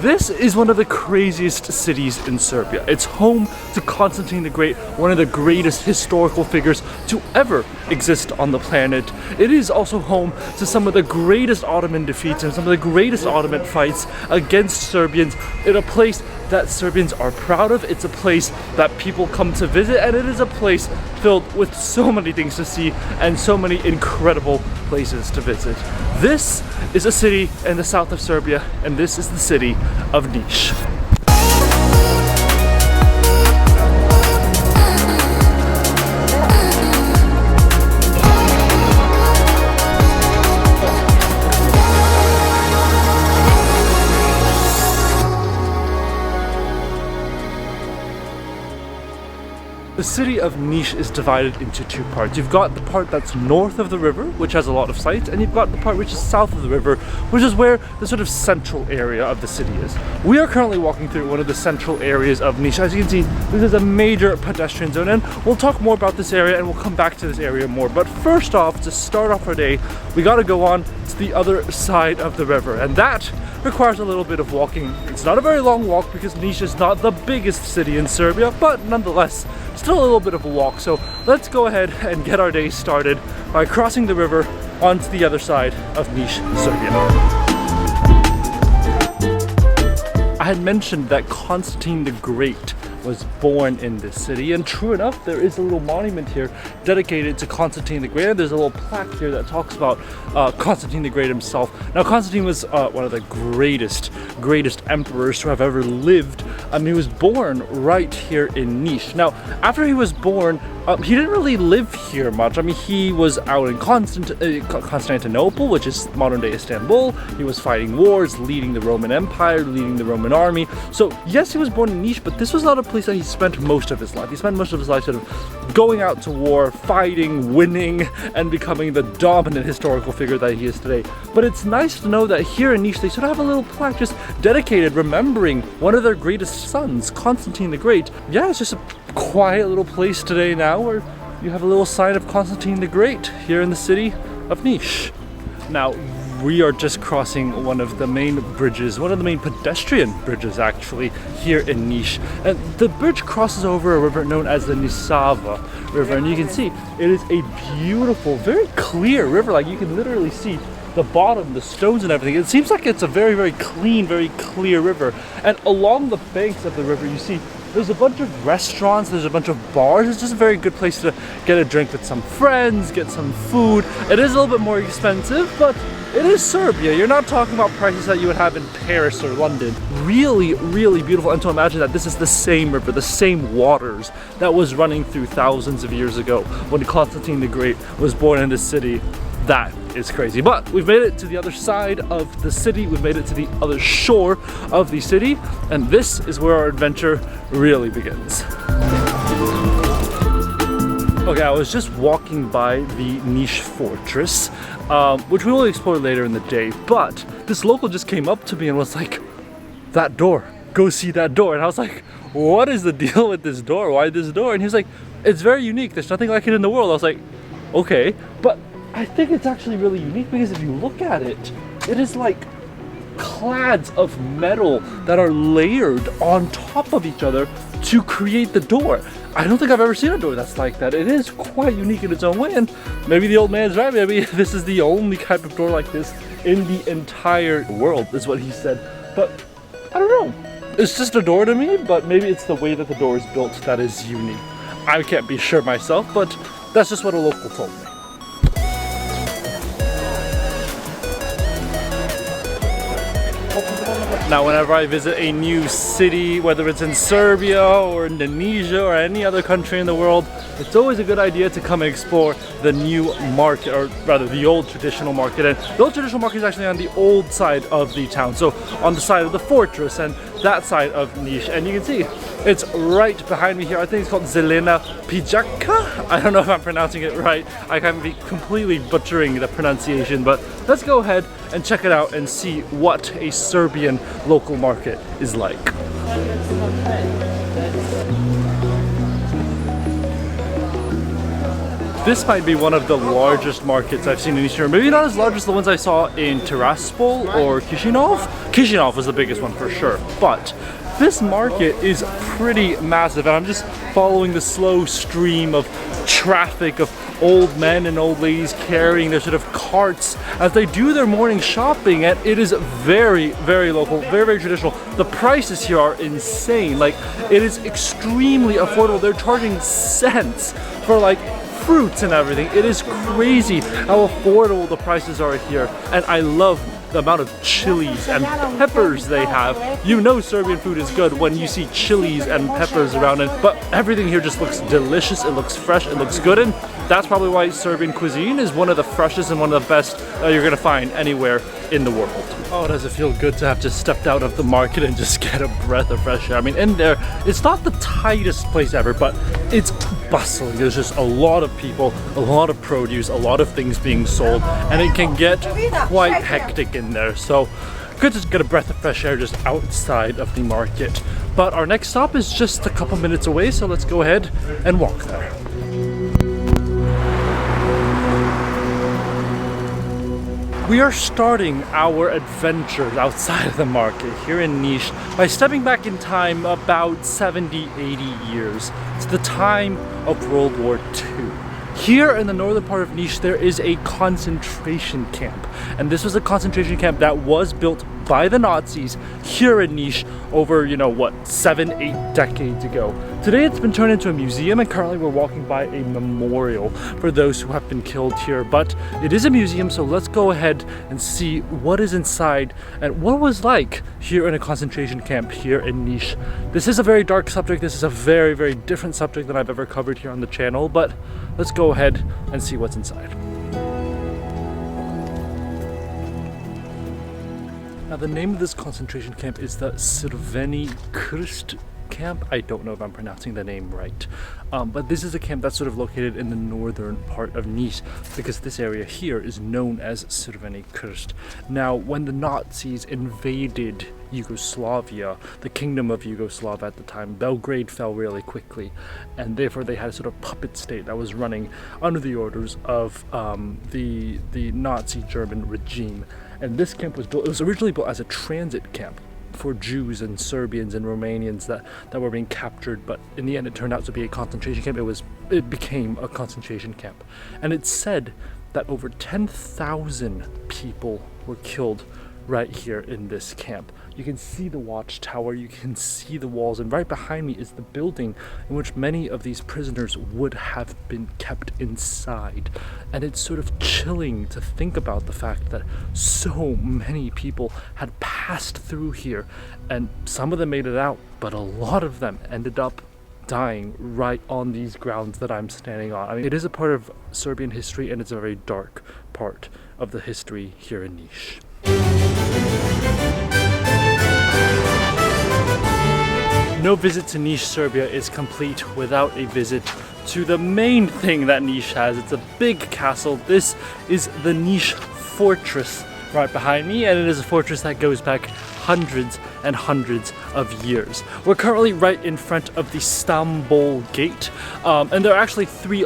This is one of the craziest cities in Serbia. It's home to Constantine the Great, one of the greatest historical figures to ever exist on the planet. It is also home to some of the greatest Ottoman defeats and some of the greatest Ottoman fights against Serbians in a place that Serbians are proud of. It's a place that people come to visit, and it is a place filled with so many things to see and so many incredible places to visit. This is a city in the south of Serbia, and this is the city of Nish. The city of Nish is divided into two parts. You've got the part that's north of the river, which has a lot of sights, and you've got the part which is south of the river, which is where the sort of central area of the city is. We are currently walking through one of the central areas of Nish. As you can see, this is a major pedestrian zone, and we'll talk more about this area and we'll come back to this area more. But first off, to start off our day, we gotta go on to the other side of the river, and that requires a little bit of walking. It's not a very long walk because Niš is not the biggest city in Serbia, but nonetheless, still a little bit of a walk. So let's go ahead and get our day started by crossing the river onto the other side of Niš, Serbia. I had mentioned that Constantine the Great was born in this city, and true enough, there is a little monument here dedicated to Constantine the Great, and there's a little plaque here that talks about Constantine the Great himself. Now, Constantine was one of the greatest emperors to have ever lived. He was born right here in Niš. Now, after he was born, he didn't really live here much. I mean, he was out in Constantinople, which is modern-day Istanbul. He was fighting wars, leading the Roman Empire, leading the Roman army. So, yes, he was born in Niš, but this was not a place that he spent most of his life. He spent most of his life sort of going out to war, fighting, winning, and becoming the dominant historical figure that he is today. But it's nice to know that here in Niš, they sort of have a little plaque just dedicated, remembering one of their greatest sons, Constantine the Great. Yeah, it's just a quiet little place today now where you have a little sign of Constantine the Great here in the city of Niš. Now, we are just crossing one of the main bridges, one of the main pedestrian bridges actually, here in Niš. And the bridge crosses over a river known as the Nisava River, and you can see it is a beautiful, very clear river. Like, you can literally see the bottom, the stones and everything. It seems like it's a very, very clean, very clear river. And along the banks of the river, you see there's a bunch of restaurants, there's a bunch of bars. It's just a very good place to get a drink with some friends, get some food. It is a little bit more expensive, but it is Serbia. You're not talking about prices that you would have in Paris or London. Really, really beautiful. And to imagine that this is the same river, the same waters that was running through thousands of years ago when Constantine the Great was born in this city. That is crazy. But we've made it to the other side of the city. We've made it to the other shore of the city. And this is where our adventure really begins. Okay, I was just walking by the Niš fortress, which we will explore later in the day. But this local just came up to me and was like, that door, go see that door. And I was like, what is the deal with this door? Why this door? And he was like, it's very unique. There's nothing like it in the world. I was like, okay, but I think it's actually really unique because if you look at it, it is like clads of metal that are layered on top of each other to create the door. I don't think I've ever seen a door that's like that. It is quite unique in its own way, and maybe the old man's right. Maybe this is the only type of door like this in the entire world, is what he said. But I don't know. It's just a door to me, but maybe it's the way that the door is built that is unique. I can't be sure myself, but that's just what a local told me. Now, whenever I visit a new city, whether it's in Serbia or Indonesia or any other country in the world, it's always a good idea to come and explore the new market, or rather the old traditional market. And the old traditional market is actually on the old side of the town, so on the side of the fortress and that side of Niš. And you can see it's right behind me here. I think it's called Zelena Pijaka. I don't know if I'm pronouncing it right. I can be completely butchering the pronunciation, but let's go ahead and check it out and see what a Serbian local market is like. This might be one of the largest markets I've seen in Eastern Europe. Maybe not as large as the ones I saw in Tiraspol or Chisinau. Chisinau was the biggest one for sure, but this market is pretty massive, and I'm just following the slow stream of traffic of old men and old ladies carrying their sort of carts as they do their morning shopping, and it is very, very local, very, very traditional. The prices here are insane. Like, it is extremely affordable. They're charging cents for like fruits and everything. It is crazy how affordable the prices are here, and I love the amount of chilies and peppers they have. You know Serbian food is good when you see chilies and peppers around it, but everything here just looks delicious, it looks fresh, it looks good, and that's probably why Serbian cuisine is one of the freshest and one of the best you're gonna find anywhere in the world. Oh, does it feel good to have just stepped out of the market and just get a breath of fresh air. I mean, in there, it's not the tightest place ever, but it's bustling. There's just a lot of people, a lot of produce, a lot of things being sold, and it can get quite hectic in there. So good to get a breath of fresh air just outside of the market. But our next stop is just a couple minutes away, so let's go ahead and walk there. We are starting our adventures outside of the market here in Nish by stepping back in time about 70, 80 years to the time of World War II. Here in the northern part of Nish, there is a concentration camp, and this was a concentration camp that was built by the Nazis here in Nish over, 7, 8 decades ago. Today it's been turned into a museum, and currently we're walking by a memorial for those who have been killed here, but it is a museum, so let's go ahead and see what is inside and what it was like here in a concentration camp here in Nish. This is a very dark subject. This is a very, very different subject than I've ever covered here on the channel, but let's go ahead and see what's inside. Now, the name of this concentration camp is the Crveni Krst camp. I don't know if I'm pronouncing the name right, but this is a camp that's sort of located in the northern part of Niš, because this area here is known as Crveni Krst. Now, when the Nazis invaded Yugoslavia, the kingdom of Yugoslavia at the time, Belgrade fell really quickly, and therefore they had a sort of puppet state that was running under the orders of the Nazi German regime. And this camp was built, it was originally built as a transit camp for Jews and Serbians and Romanians that were being captured, but in the end it turned out to be a concentration camp. It became a concentration camp. And it's said that over 10,000 people were killed right here in this camp. You can see the watchtower, you can see the walls, and right behind me is the building in which many of these prisoners would have been kept inside. And it's sort of chilling to think about the fact that so many people had passed through here, and some of them made it out, but a lot of them ended up dying right on these grounds that I'm standing on. I mean, it is a part of Serbian history, and it's a very dark part of the history here in Niš. No visit to Niš, Serbia is complete without a visit to the main thing that Niš has. It's a big castle. This is the Niš fortress right behind me, and it is a fortress that goes back hundreds and hundreds of years. We're currently right in front of the Stambol gate, and there are actually three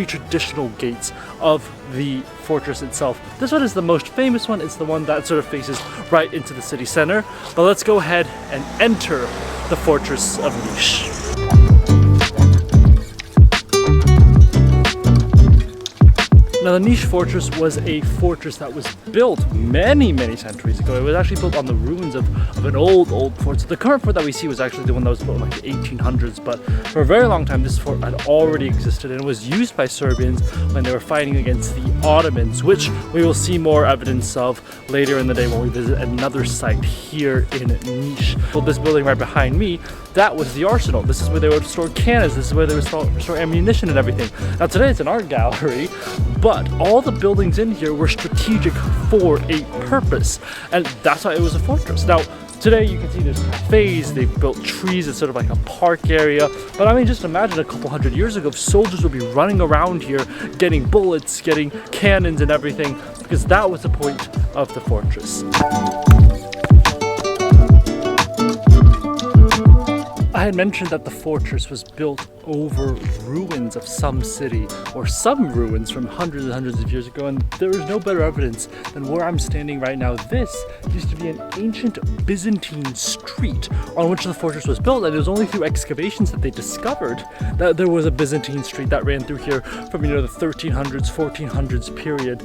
traditional gates of the fortress itself. This one is the most famous one. It's the one that sort of faces right into the city center. But let's go ahead and enter the fortress of Niš. Now, the Niš fortress was a fortress that was built many, many centuries ago. It was actually built on the ruins of an old fort. So the current fort that we see was actually the one that was built in like the 1800s, but for a very long time this fort had already existed, and it was used by Serbians when they were fighting against the Ottomans, which we will see more evidence of later in the day when we visit another site here in Niš. Well, this building right behind me, that was the arsenal. This is where they would store cannons, this is where they would store ammunition and everything. Now today it's an art gallery, but all the buildings in here were strategic for a purpose, and that's why it was a fortress. Now, today you can see there's cafes, they've built trees, it's sort of like a park area, but I mean, just imagine a couple hundred years ago, soldiers would be running around here getting bullets, getting cannons and everything, because that was the point of the fortress. I had mentioned that the fortress was built over ruins of some city or some ruins from hundreds and hundreds of years ago, and there is no better evidence than where I'm standing right now. This used to be an ancient Byzantine street on which the fortress was built, and it was only through excavations that they discovered that there was a Byzantine street that ran through here from, you know, the 1300s, 1400s period.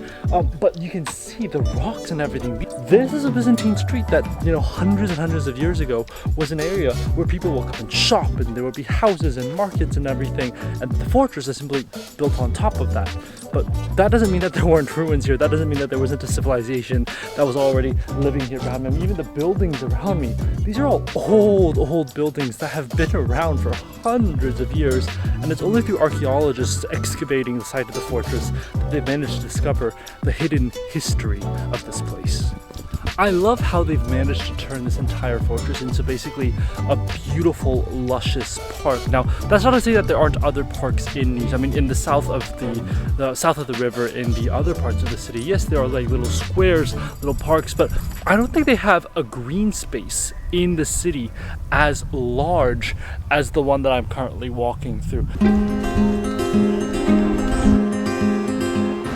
But you can see the rocks and everything. This is a Byzantine street that, you know, hundreds and hundreds of years ago was an area where people would come and shop, and there would be houses and markets and everything, and the fortress is simply built on top of that. But that doesn't mean that there weren't ruins here. That doesn't mean that there wasn't a civilization that was already living here behind me. I mean, even the buildings around me, these are all old buildings that have been around for hundreds of years, and it's only through archaeologists excavating the site of the fortress that they've managed to discover the hidden history of this place. I love how they've managed to turn this entire fortress into basically a beautiful, luscious park. Now, that's not to say that there aren't other parks in Nish. I mean, in the south of the south of the river, in the other parts of the city, yes, there are like little squares, little parks, but I don't think they have a green space in the city as large as the one that I'm currently walking through.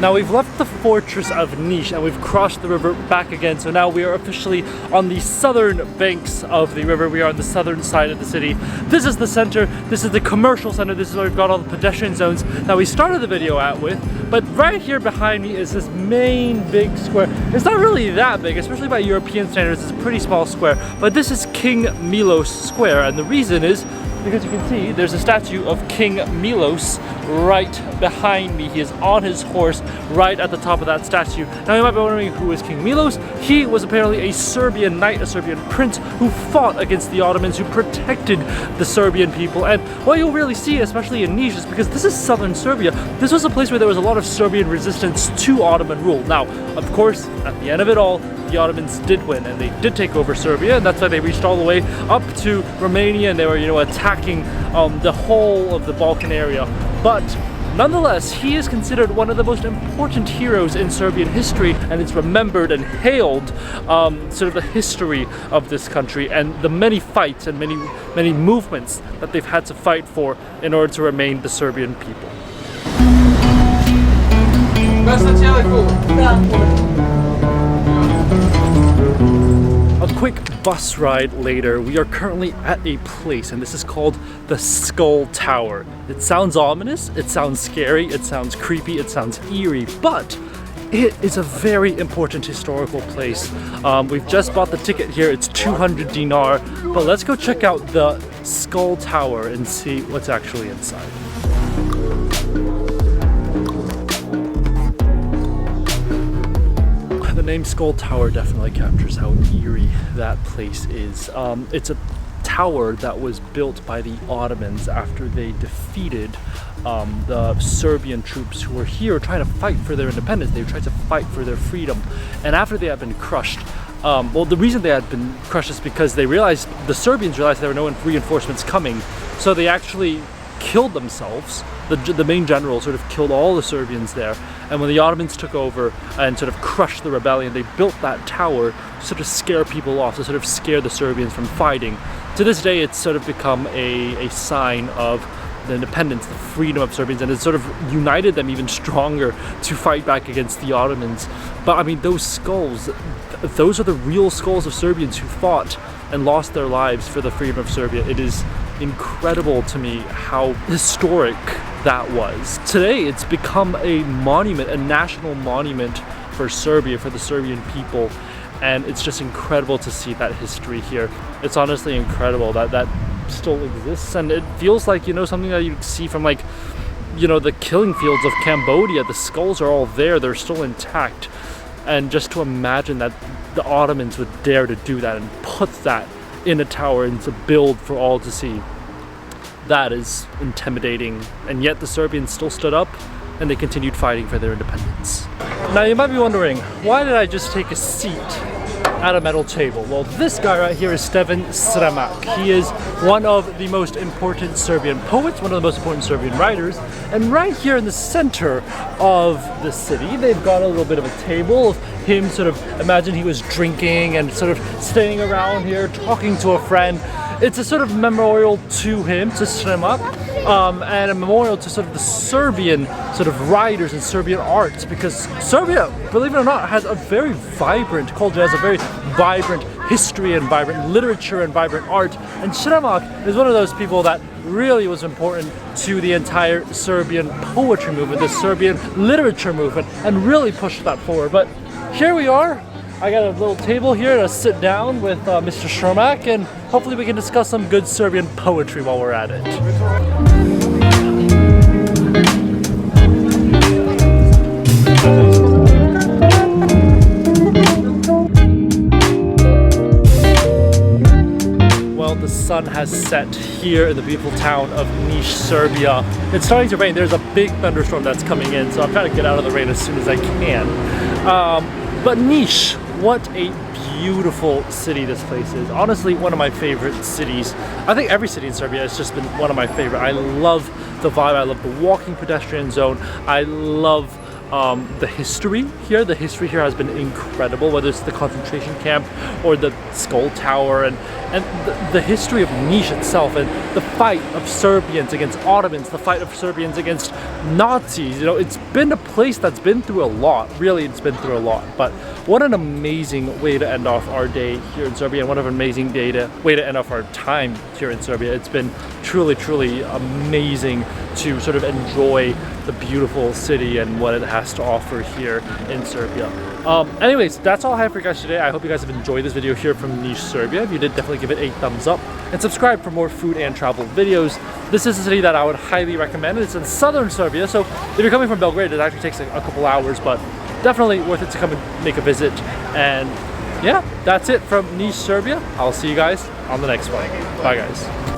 Now we've left the fortress of Nish and we've crossed the river back again, so now we are officially on the southern banks of the river. We are on the southern side of the city. This is the center, this is the commercial center, this is where we've got all the pedestrian zones that we started the video with. But right here behind me is this main big square. It's not really that big, especially by European standards. It's a pretty small square, but this is King Milos Square, and the reason is because you can see there's a statue of King Milos right behind me. He is on his horse right at the top of that statue. Now you might be wondering, who is King Milos? He was apparently a Serbian knight, a Serbian prince who fought against the Ottomans, who protected the Serbian people. And what you'll really see, especially in Niš, is because this is southern Serbia, this was a place where there was a lot of Serbian resistance to Ottoman rule. Now, of course, at the end of it all, the Ottomans did win and they did take over Serbia, and that's why they reached all the way up to Romania, and they were, you know, attacking the whole of the Balkan area. But nonetheless, he is considered one of the most important heroes in Serbian history, and it's remembered and hailed sort of the history of this country and the many fights and many movements that they've had to fight for in order to remain the Serbian people. A quick bus ride later, we are currently at a place, and this is called the Skull Tower. It sounds ominous, it sounds scary, it sounds creepy, it sounds eerie, but it is a very important historical place. We've just bought the ticket here, it's 200 dinar, but let's go check out the Skull Tower and see what's actually inside. The name Skull Tower definitely captures how eerie that place is. It's a tower that was built by the Ottomans after they defeated the Serbian troops who were here trying to fight for their independence. They tried to fight for their freedom, and after they had been crushed, well, the reason they had been crushed is because the Serbians realized there were no reinforcements coming, so they actually killed themselves. The main general sort of killed all the Serbians there, and when the Ottomans took over and sort of crushed the rebellion, they built that tower to sort of scare people off, to sort of scare the Serbians from fighting. To this day, it's sort of become a sign of the independence, the freedom of Serbians, and it's sort of united them even stronger to fight back against the Ottomans. But I mean, those skulls, those are the real skulls of Serbians who fought and lost their lives for the freedom of Serbia. It is incredible to me how historic that was. Today, it's become a monument, a national monument for Serbia, for the Serbian people, and it's just incredible to see that history here. It's honestly incredible that that still exists, and it feels like, you know, something that you see from, like, you know, the killing fields of Cambodia. The skulls are all there, they're still intact, and just to imagine that the Ottomans would dare to do that and put that in a tower and to build for all to see, that is intimidating. And yet the Serbians still stood up and they continued fighting for their independence. Now you might be wondering, why did I just take a seat at a metal table? Well, this guy right here is Stevan Sremac. He is one of the most important Serbian poets, one of the most important Serbian writers, and right here in the center of the city, they've got a little bit of a table of him sort of, imagine he was drinking and sort of staying around here, talking to a friend. It's a sort of memorial to him, to Sremac. and a memorial to sort of the Serbian sort of writers and Serbian arts, because Serbia, believe it or not, has a very vibrant culture, has a very vibrant history and vibrant literature and vibrant art, and Sremak is one of those people that really was important to the entire Serbian poetry movement, the Serbian literature movement, and really pushed that forward. But here we are. I got a little table here to sit down with Mr. Sremak, and hopefully we can discuss some good Serbian poetry while we're at it. Well, the sun has set here in the beautiful town of Nish, Serbia. It's starting to rain. There's a big thunderstorm that's coming in, so I'm trying to get out of the rain as soon as I can. But Nish, what a beautiful city this place is. Honestly, one of my favorite cities. I think every city in Serbia has just been one of my favorite. I love the vibe, I love the walking pedestrian zone, I love the history here. The history here has been incredible, whether it's the concentration camp or the skull tower, and the history of Niš itself, and the fight of Serbians against Ottomans, the fight of Serbians against Nazis. You know, it's been a place that's been through a lot. Really, it's been through a lot. But what an amazing way to end off our day here in Serbia, and what an amazing way to end off our time here in Serbia. It's been truly, truly amazing to sort of enjoy the beautiful city and what it has to offer here in Serbia. Anyways, that's all I have for you guys today. I hope you guys have enjoyed this video here from Niš, Serbia. If you did, definitely give it a thumbs up and subscribe for more food and travel videos. This is a city that I would highly recommend. It's in southern Serbia, so if you're coming from Belgrade, it actually takes a couple hours, but definitely worth it to come and make a visit. And yeah, that's it from Niš, Serbia. I'll see you guys on the next one. Bye guys.